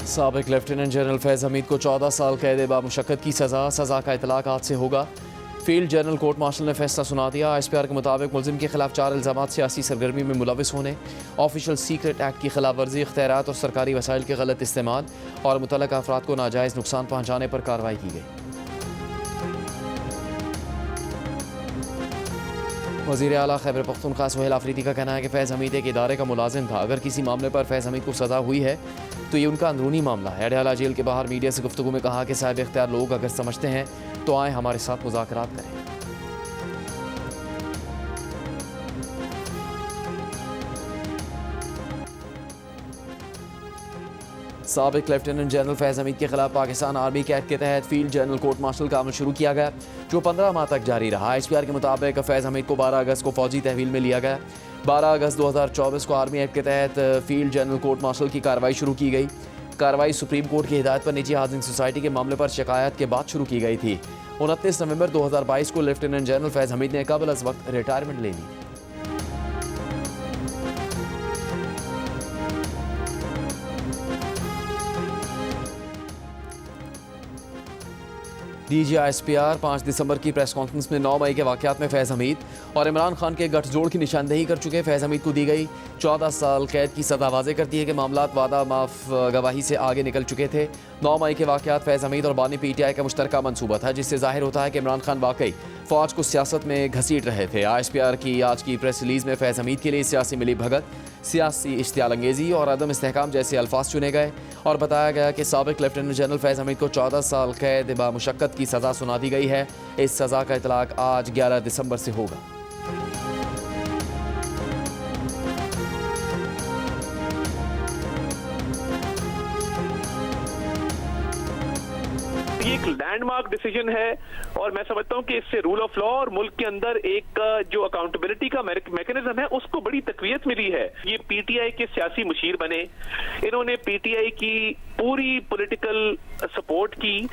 साबिक lieutenant general फैज़ हमीद को 14 साल कैद बामुशक्कत की सज़ा का इतलाक आज से होगा। फील्ड जनरल कोर्ट मार्शल ने फैसला सुना दिया। ISPR के मुताबिक मुलजिम के खिलाफ 4 इल्ज़ामात सियासी सरगर्मी में मुलविस होने, ऑफिशियल सीक्रेट एक्ट की खिलाफ वर्जी, इख्तियारात और सरकारी वसाइल के गलत इस्तेमाल और मुतल्लका अफराद को नाजायज़ नुकसान पहुँचाने पर कार्रवाई की गई। वज़ीर आला खैबर पख्तूनख्वा सुहेल आफरीदी का कहना है कि फैज़ हमीद एक इदारे का मुलाजिम था। अगर किसी मामले पर फैज़ हमीद को सज़ा हुई है तो ये उनका अंदरूनी मामला है। अडयाला जेल के बाहर मीडिया से गुफ्तगू में कहा कि साहिब इख्तियार लोग अगर समझते हैं तो आए हमारे साथ मुज़ाकरात करें। साबिक लेफ्टिनेंट जनरल फैज़ हमीद के खिलाफ पाकिस्तान आर्मी के एक्ट के तहत फील्ड जनरल कोर्ट मार्शल का अमल शुरू किया गया, जो 15 माह तक जारी रहा। ISPR के मुताबिक फैज़ हमीद को 12 अगस्त को फौजी तहवील में लिया गया। 12 अगस्त 2024 को आर्मी एक्ट के तहत फील्ड जनरल कोर्ट मार्शल की कार्रवाई शुरू की गई। कार्रवाई सुप्रीम कोर्ट की हिदायत पर निजी हाउसिंग सोसाइटी के मामले पर शिकायत के बाद शुरू की गई थी। 29 नवंबर 2022 को लेफ्टिनेंट जनरल फैज़ हमीद ने कबल अज़ वक्त रिटायरमेंट ले ली। DG ISPR 5 दिसंबर की प्रेस कॉन्फ्रेंस में 9 मई के वाक़यात में फैज़ हमीद और इमरान खान के गठजोड़ की निशानदेही कर चुके फैज़ हमीद को दी गई 14 साल कैद की सज़ा वाज़े करती है कि मामलात वादा माफ गवाही से आगे निकल चुके थे। 9 मई के वाक़यात फैज़ हमीद और बानी PTI का मुश्तरका मनसूबा था, जिससे जाहिर होता है कि इमरान खान वाकई फ़ौज को सियासत में घसीट रहे थे। ISPR की आज की प्रेस रिलीज़ में फैज़ हमीद के लिए सियासी मिली भगत, सियासी इश्तियाल अंगेज़ी और अदम इस्तेहकाम जैसे अल्फाज चुने गए और बताया गया कि साबिक लेफ्टिनेंट जनरल फैज़ हमीद को 14 साल कैद बामुशक्कत की सज़ा सुना दी गई है। इस सज़ा का इतलाक आज 11 दिसंबर से होगा। ये एक लैंडमार्क डिसीजन है और मैं समझता हूं कि इससे रूल ऑफ लॉ और मुल्क के अंदर एक जो अकाउंटेबिलिटी का मैकेनिज्म है उसको बड़ी तकवीयत मिली है। ये PTI के सियासी मुशीर बने, इन्होंने PTI की पूरी पॉलिटिकल सपोर्ट की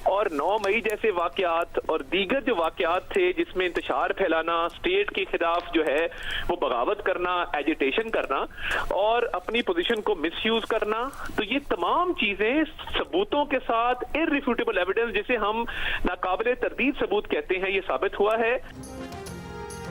और 9 मई जैसे वाकयात और दीगर जो वाकयात थे जिसमें इंतशार फैलाना, स्टेट के खिलाफ जो है वो बगावत करना, एजिटेशन करना और अपनी पोजीशन को मिसयूज करना, तो ये तमाम चीजें सबूतों के साथ इररिफ्यूटेबल एविडेंस, जिसे हम नाकाबिले तरदीद सबूत कहते हैं, ये साबित हुआ है।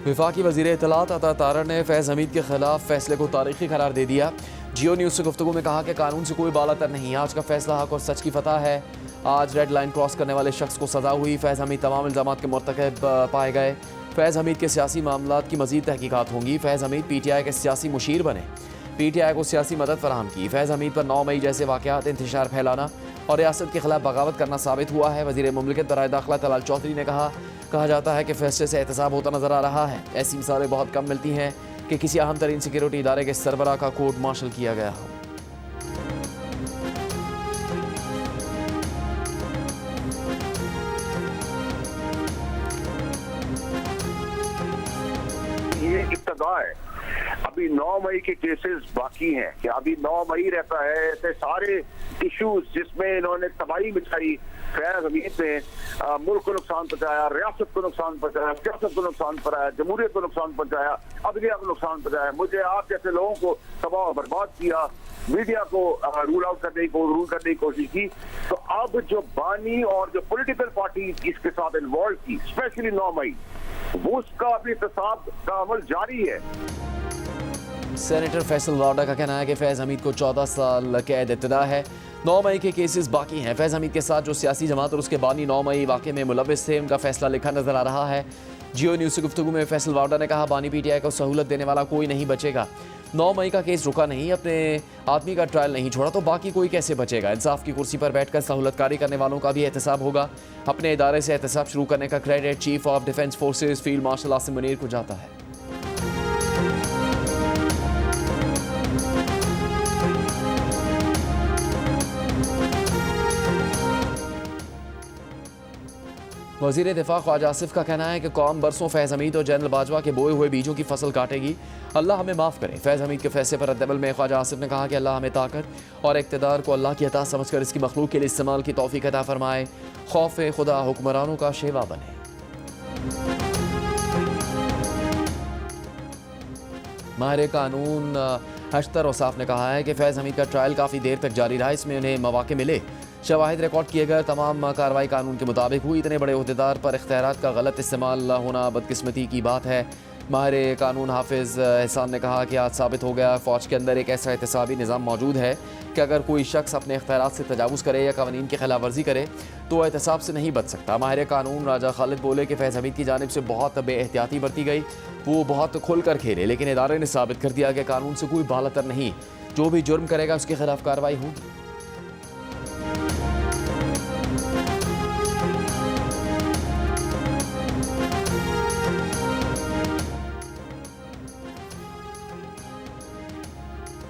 वफाकी वज़ीर इत्तलात अता तारड़ ने फैज़ हमीद के खिलाफ फैसले को तारीखी करार दे दिया। जियो न्यूज़ से गुफ्तगू में कहा कि कानून से कोई बालातर नहीं, आज का फैसला हक और सच की फतह है। आज रेड लाइन क्रॉस करने वाले शख्स को सज़ा हुई। फैज़ हमीद तमाम इल्ज़ामात के मुर्तकब पाए गए। फैज़ हमीद के सियासी मामलात की मज़ीद तहकीकात होंगी। फैज़ हमीद PTI के सियासी मुशीर बने, PTI को सियासी मदद फराहम की। फैज़ हमीद पर 9 मई जैसे वाक़यात, इंतशार फैलाना और रियासत के खिलाफ बगावत करना साबित हुआ है। वज़ीर मुमलिकत बराए दाखिला तलाल चौधरी ने कहा जाता है कि फैसले से एहतसाब होता नजर आ रहा है। ऐसी मिसालें बहुत कम मिलती हैं कि किसी अहम तरीन सिक्योरिटी इदारे के सरबराह का कोर्ट मार्शल किया गया हो। ये इब्तदा है, अभी 9 मई के केसेस बाकी हैं कि अभी 9 मई रहता है। ऐसे सारे इश्यूज जिसमें इन्होंने तबाही मचाई, फैज़ हमीद ने मुल्क को नुकसान पहुंचाया, रियासत को नुकसान पहुंचाया, सियासत को नुकसान पहुंचाया, जमहूरियत को नुकसान पहुंचाया, अदलिया को नुकसान पहुंचाया, मुझे आप जैसे लोगों को तबाह और बर्बाद किया, मीडिया को रूल करने की कोशिश की। तो अब जो बानी और जो पॉलिटिकल पार्टी इसके साथ इन्वॉल्व की, स्पेशली 9 मई, वो उसका अभी एहतसाब का अमल जारी है। सेनेटर फैसल वाडा का कहना है कि फैज़ हमीद को 14 साल कैद इब्तिदा है। 9 मई के केसेस बाकी हैं। फैज़ हमीद के साथ जो सियासी जमात और उसके बानी 9 मई वाक़े में मुलविस थे, उनका फैसला लिखा नजर आ रहा है। जियो न्यूज़ से गुफ्तगू में फैसल वाडा ने कहा, बानी PTI को सहूलत देने वाला कोई नहीं बचेगा। 9 मई का केस रुका नहीं, अपने आदमी का ट्रायल नहीं छोड़ा तो बाकी कोई कैसे बचेगा। इंसाफ की कुर्सी पर बैठकर सहूलतकारी करने वालों का भी एहतसाब होगा। अपने इदारे से एहतसाब शुरू करने का credit chief of defence forces field marshal Asim Munir को जाता है। वज़ीर दिफा ख्वाजा आसिफ का कहना है कि कौम बरसों फैज़ हमीद और जनरल बाजवा के बोए हुए बीजों की फसल काटेगी। अल्लाह हमें माफ़ करे। फैज़ हमीद के फैसले पर रद्दअमल में ख्वाजा आसिफ ने कहा कि अल्लाह हमें ताकत और इक़्तिदार को अल्लाह की अता समझकर इसकी मखलूक के लिए इस्तेमाल की तौफ़ीक अता फरमाए। खौफ खुदा हुक्मरानों का शेवा बने। माहिर कानून अख्तर औसाफ ने कहा है कि फैज़ हमीद का ट्रायल काफ़ी देर तक जारी रहा, इसमें उन्हें मौके मिले, शवाहिद रिकॉर्ड किए गए, तमाम कार्रवाई कानून के मुताबिक हुई। इतने बड़े ओहदेदार पर इख्तियारात का गलत इस्तेमाल होना बदकिस्मती की बात है। माहिर कानून हाफिज़ एहसान ने कहा कि आज साबित हो गया फ़ौज के अंदर एक ऐसा एहतसाबी निज़ाम मौजूद है कि अगर कोई शख्स अपने इख्तियारात से तजावुज़ करे या कानून की खिलाफ वर्जी करे तो एहतसाब से नहीं बच सकता। माहिर कानून राजा खालिद बोले कि फैज़ हमीद की जानिब से बहुत बेएहतियाती बरती गई, वो बहुत खुल कर खेले, लेकिन इदारे ने साबित कर दिया कि कानून से कोई बालातर नहीं, जो भी जुर्म करेगा उसके खिलाफ कार्रवाई होगी।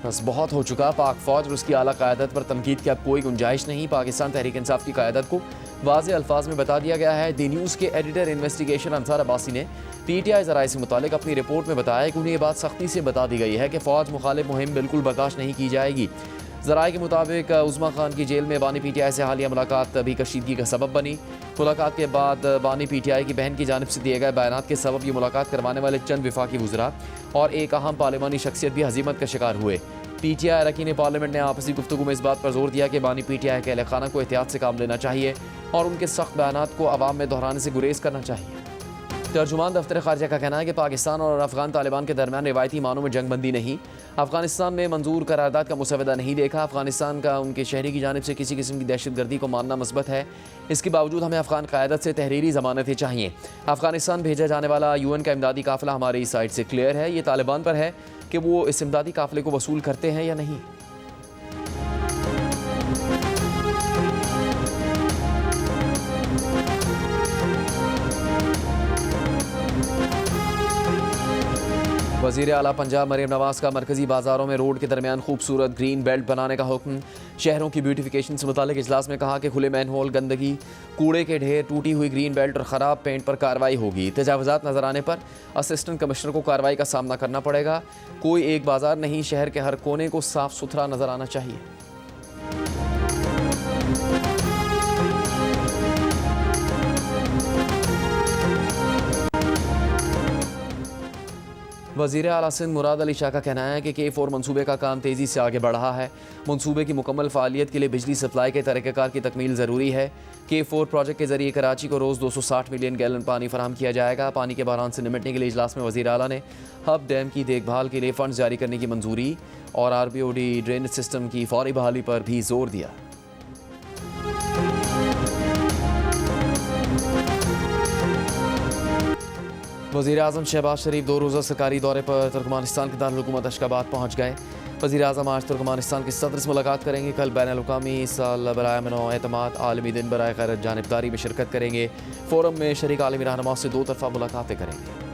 बस बहुत हो चुका, पाक फ़ौज और उसकी आला क़यादत पर तनकीद की अब कोई गुंजाइश नहीं। पाकिस्तान तहरीक इंसाफ की क़यादत को वाज़ेह अल्फाज में बता दिया गया है। दी न्यूज़ के एडिटर इन्वेस्टिगेशन अंसार अब्बासी ने PTI ज़राए से मुतालिक अपनी रिपोर्ट में बताया कि उन्हें यह बात सख्ती से बता दी गई है कि फ़ौज मुखालिफ मुहिम बिल्कुल बर्दाश्त नहीं की जाएगी। ज़राए के मुताबिक उज़्मा खान की जेल में बानी PTI से हालिया मुलाकात भी कशीदगी का सबब बनी। मुलाकात के बाद बानी PTI की बहन की जानिब से दिए गए बयानात के सबब ये मुलाकात करवाने वाले चंद विफाकी वज़रा और एक अहम पार्लिमानी शख्सियत भी हज़ीमत का शिकार हुए। PTI अरकान पार्लियामेंट ने आपसी गुफ्तगू में इस बात पर जोर दिया कि बानी PTI के अहले खाना को एहतियात से काम लेना चाहिए और उनके सख्त बयानात को अवाम में दोहराने से गुरेज करना चाहिए। तर्जुमान दफ्तर ख़ारजा का कहना है कि पाकिस्तान और अफगान तालिबान के दरमियान रिवायती मानों में जंगबंदी नहीं, अफगानिस्तान में मंजूर करारदाद का मुसवदा नहीं देखा। अफगानिस्तान का उनके शहरी की जानिब से किसी किस्म की दहशतगर्दी को मानना मस्बत है। इसके बावजूद हमें अफगान क़यादत से तहरीरी ज़मानतें चाहिए। अफगानिस्तान भेजा जाने वाला UN का इमदादी काफ़िला हमारी साइड से क्लियर है। ये तालिबान पर है कि वो इस इमदादी काफ़िले को वसूल करते हैं या नहीं। वज़ीर आला पंजाब मरीम नवाज़ का मरकज़ी बाज़ारों में रोड के दरमियान खूबसूरत ग्रीन बेल्ट बनाने का हुक्म। शहरों की ब्यूटिफिकेशन से मुतालिक इजलास में कहा कि खुले मैनहोल, गंदगी, कूड़े के ढेर, टूटी हुई ग्रीन बेल्ट और ख़राब पेंट पर कार्रवाई होगी। तजावुज़ात नज़र आने पर असिस्टेंट कमिश्नर को कार्रवाई का सामना करना पड़ेगा। कोई एक बाज़ार नहीं, शहर के हर कोने को साफ़ सुथरा नज़र आना चाहिए। वज़ीर आला सिंध मुराद अली शाह का कहना है कि K4 मनसूबे का काम तेज़ी से आगे बढ़ रहा है। मनसूबे की मुकम्मल फ़ालियत के लिए बिजली सप्लाई के तरीक़ाकार की तकमील ज़रूरी है। K4 प्रोजेक्ट के ज़रिए कराची को रोज़ 260 मिलियन गैलन पानी फराहम किया जाएगा। पानी के बहरान से निपटने के लिए इजलास में वज़ीर आला ने हब डैम की देखभाल के लिए फ़ंड जारी करने की मंजूरी और RBOD ड्रेनेज सिस्टम की फ़ौरी बहाली पर भी जोर दिया। वज़ीर आज़म शहबाज शरीफ 2 रोज़ा सरकारी दौरे पर तुर्कमानिस्तान के दारुल-हुकूमत अशगाबाद पहुँच गए। वज़ीर आज़म आज तुर्कमानिस्तान के सदर से मुलाकात करेंगे। कल बैनुल-अक़वामी साल बराए अमन एतमाद आलमी दिन बराए खैरत जानिबदारी में शिरकत करेंगे। फ़ोरम में शरीक आलमी रहनुमा से 2 तरफ़ा मुलाकातें करेंगे।